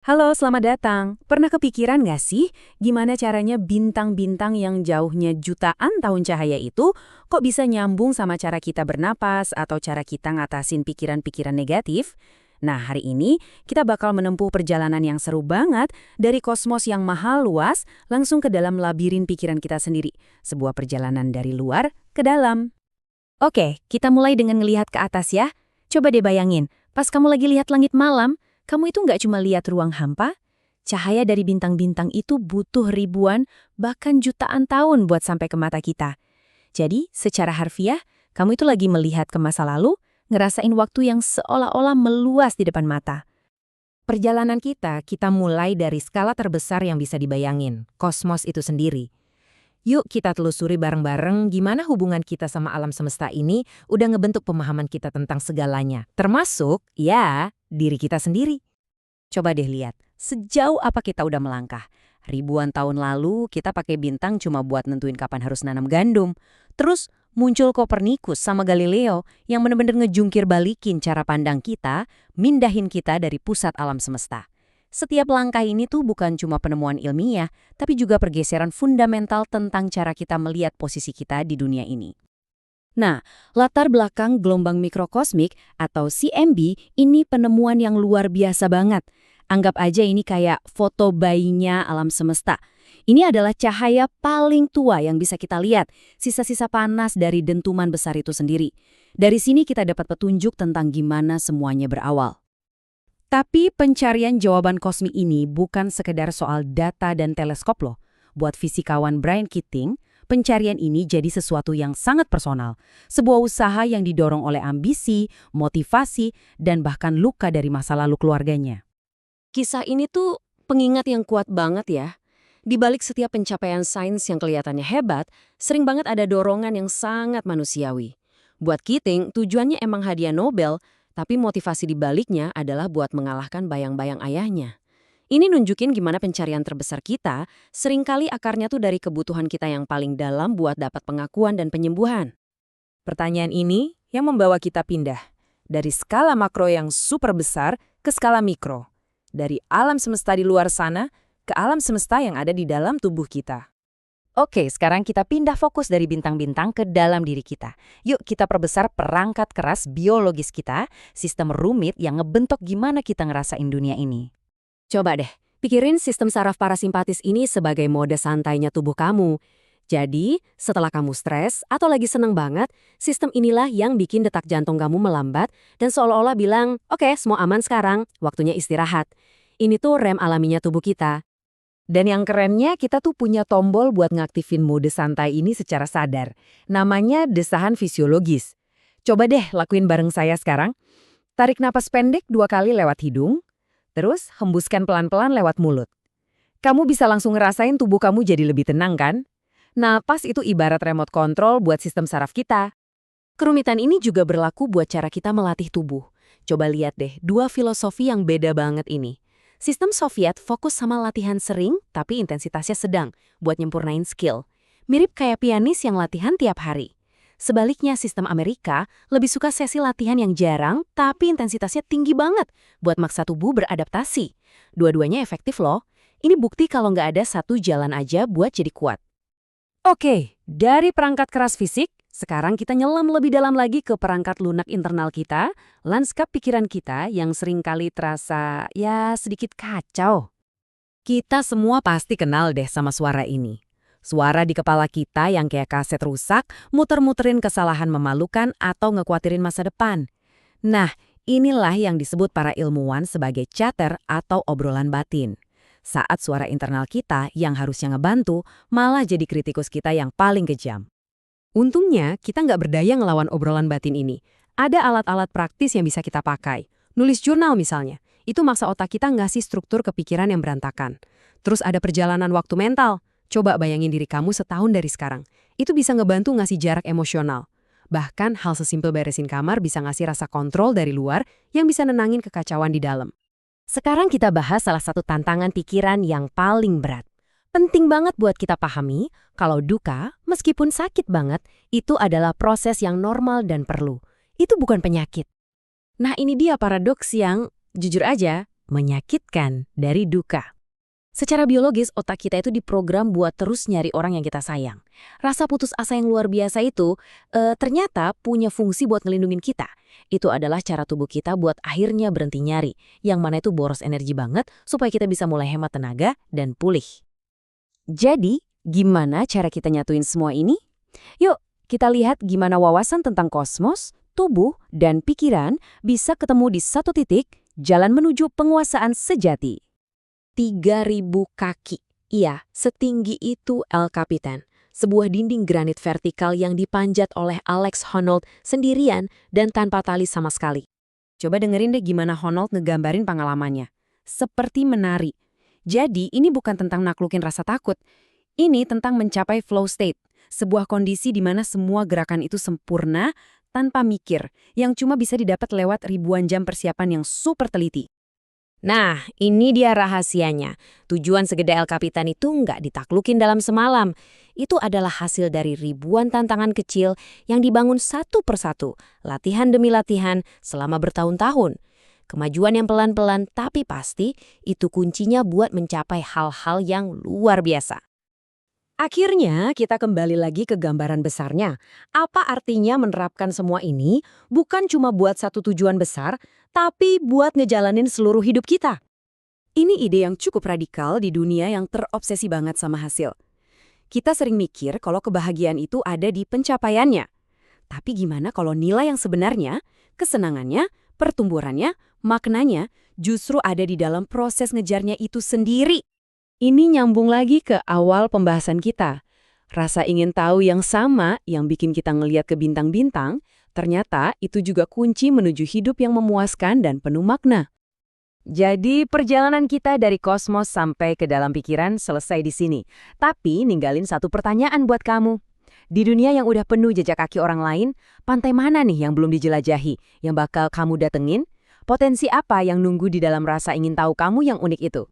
Halo, selamat datang. Pernah kepikiran nggak sih gimana caranya bintang-bintang yang jauhnya jutaan tahun cahaya itu kok bisa nyambung sama cara kita bernapas atau cara kita ngatasin pikiran-pikiran negatif? Nah, hari ini kita bakal menempuh perjalanan yang seru banget dari kosmos yang mahal luas langsung ke dalam labirin pikiran kita sendiri. Sebuah perjalanan dari luar ke dalam. Oke, kita mulai dengan ngelihat ke atas ya. Coba deh bayangin, pas kamu lagi lihat langit malam, kamu itu nggak cuma lihat ruang hampa, cahaya dari bintang-bintang itu butuh ribuan, bahkan jutaan tahun buat sampai ke mata kita. Jadi, secara harfiah, kamu itu lagi melihat ke masa lalu, ngerasain waktu yang seolah-olah meluas di depan mata. Perjalanan kita mulai dari skala terbesar yang bisa dibayangin, kosmos itu sendiri. Yuk kita telusuri bareng-bareng gimana hubungan kita sama alam semesta ini udah ngebentuk pemahaman kita tentang segalanya. Termasuk, ya, diri kita sendiri. Coba deh lihat, sejauh apa kita udah melangkah. Ribuan tahun lalu kita pakai bintang cuma buat nentuin kapan harus nanam gandum. Terus muncul Kopernikus sama Galileo yang bener-bener ngejungkir balikin cara pandang kita, mindahin kita dari pusat alam semesta. Setiap langkah ini tuh bukan cuma penemuan ilmiah, tapi juga pergeseran fundamental tentang cara kita melihat posisi kita di dunia ini. Nah, latar belakang gelombang mikrokosmik atau CMB ini penemuan yang luar biasa banget. Anggap aja ini kayak foto bayinya alam semesta. Ini adalah cahaya paling tua yang bisa kita lihat, sisa-sisa panas dari dentuman besar itu sendiri. Dari sini kita dapat petunjuk tentang gimana semuanya berawal. Tapi pencarian jawaban kosmik ini bukan sekedar soal data dan teleskop loh. Buat fisikawan Brian Keating, pencarian ini jadi sesuatu yang sangat personal. Sebuah usaha yang didorong oleh ambisi, motivasi, dan bahkan luka dari masa lalu keluarganya. Kisah ini tuh pengingat yang kuat banget ya. Di balik setiap pencapaian sains yang kelihatannya hebat, sering banget ada dorongan yang sangat manusiawi. Buat Keating, tujuannya emang hadiah Nobel, tapi motivasi di baliknya adalah buat mengalahkan bayang-bayang ayahnya. Ini nunjukin gimana pencarian terbesar kita seringkali akarnya tuh dari kebutuhan kita yang paling dalam buat dapat pengakuan dan penyembuhan. Pertanyaan ini yang membawa kita pindah dari skala makro yang super besar ke skala mikro. Dari alam semesta di luar sana ke alam semesta yang ada di dalam tubuh kita. Oke, sekarang kita pindah fokus dari bintang-bintang ke dalam diri kita. Yuk kita perbesar perangkat keras biologis kita, sistem rumit yang ngebentuk gimana kita ngerasain dunia ini. Coba deh, pikirin sistem saraf parasimpatis ini sebagai mode santainya tubuh kamu. Jadi, setelah kamu stres atau lagi seneng banget, sistem inilah yang bikin detak jantung kamu melambat dan seolah-olah bilang, oke, semua aman sekarang, waktunya istirahat. Ini tuh rem alaminya tubuh kita. Dan yang kerennya kita tuh punya tombol buat ngaktifin mode santai ini secara sadar. Namanya desahan fisiologis. Coba deh lakuin bareng saya sekarang. Tarik napas pendek 2 kali lewat hidung, terus hembuskan pelan-pelan lewat mulut. Kamu bisa langsung ngerasain tubuh kamu jadi lebih tenang kan? Napas itu ibarat remote control buat sistem saraf kita. Kerumitan ini juga berlaku buat cara kita melatih tubuh. Coba lihat deh, 2 filosofi yang beda banget ini. Sistem Soviet fokus sama latihan sering, tapi intensitasnya sedang, buat nyempurnain skill. Mirip kayak pianis yang latihan tiap hari. Sebaliknya sistem Amerika lebih suka sesi latihan yang jarang, tapi intensitasnya tinggi banget, buat maksa tubuh beradaptasi. Dua-duanya efektif loh. Ini bukti kalau nggak ada satu jalan aja buat jadi kuat. Oke, dari perangkat keras fisik, sekarang kita nyelam lebih dalam lagi ke perangkat lunak internal kita, lanskap pikiran kita yang seringkali terasa, ya sedikit kacau. Kita semua pasti kenal deh sama suara ini. Suara di kepala kita yang kayak kaset rusak, muter-muterin kesalahan memalukan atau ngekuatirin masa depan. Nah, inilah yang disebut para ilmuwan sebagai chatter atau obrolan batin. Saat suara internal kita yang harusnya ngebantu, malah jadi kritikus kita yang paling kejam. Untungnya, kita nggak berdaya ngelawan obrolan batin ini. Ada alat-alat praktis yang bisa kita pakai. Nulis jurnal misalnya. Itu maksa otak kita ngasih struktur kepikiran yang berantakan. Terus ada perjalanan waktu mental. Coba bayangin diri kamu setahun dari sekarang. Itu bisa ngebantu ngasih jarak emosional. Bahkan hal sesimpel beresin kamar bisa ngasih rasa kontrol dari luar yang bisa nenangin kekacauan di dalam. Sekarang kita bahas salah satu tantangan pikiran yang paling berat. Penting banget buat kita pahami kalau duka, meskipun sakit banget, itu adalah proses yang normal dan perlu. Itu bukan penyakit. Nah ini dia paradoks yang, jujur aja, menyakitkan dari duka. Secara biologis, otak kita itu diprogram buat terus nyari orang yang kita sayang. Rasa putus asa yang luar biasa itu ternyata punya fungsi buat ngelindungin kita. Itu adalah cara tubuh kita buat akhirnya berhenti nyari, yang mana itu boros energi banget supaya kita bisa mulai hemat tenaga dan pulih. Jadi, gimana cara kita nyatuin semua ini? Yuk, kita lihat gimana wawasan tentang kosmos, tubuh, dan pikiran bisa ketemu di satu titik, jalan menuju penguasaan sejati. 3.000 kaki. Iya, setinggi itu El Capitan. Sebuah dinding granit vertikal yang dipanjat oleh Alex Honnold sendirian dan tanpa tali sama sekali. Coba dengerin deh gimana Honnold ngegambarin pengalamannya. Seperti menari. Jadi, ini bukan tentang naklukin rasa takut. Ini tentang mencapai flow state. Sebuah kondisi di mana semua gerakan itu sempurna, tanpa mikir, yang cuma bisa didapat lewat ribuan jam persiapan yang super teliti. Nah, ini dia rahasianya. Tujuan segede El Capitan itu nggak ditaklukin dalam semalam. Itu adalah hasil dari ribuan tantangan kecil yang dibangun satu persatu, latihan demi latihan selama bertahun-tahun. Kemajuan yang pelan-pelan tapi pasti, itu kuncinya buat mencapai hal-hal yang luar biasa. Akhirnya, kita kembali lagi ke gambaran besarnya. Apa artinya menerapkan semua ini bukan cuma buat satu tujuan besar, tapi buat ngejalanin seluruh hidup kita. Ini ide yang cukup radikal di dunia yang terobsesi banget sama hasil. Kita sering mikir kalau kebahagiaan itu ada di pencapaiannya. Tapi gimana kalau nilai yang sebenarnya, kesenangannya, pertumbuhannya, maknanya justru ada di dalam proses ngejarnya itu sendiri? Ini nyambung lagi ke awal pembahasan kita. Rasa ingin tahu yang sama yang bikin kita ngeliat ke bintang-bintang, ternyata itu juga kunci menuju hidup yang memuaskan dan penuh makna. Jadi perjalanan kita dari kosmos sampai ke dalam pikiran selesai di sini. Tapi ninggalin satu pertanyaan buat kamu. Di dunia yang udah penuh jejak kaki orang lain, pantai mana nih yang belum dijelajahi, yang bakal kamu datengin? Potensi apa yang nunggu di dalam rasa ingin tahu kamu yang unik itu?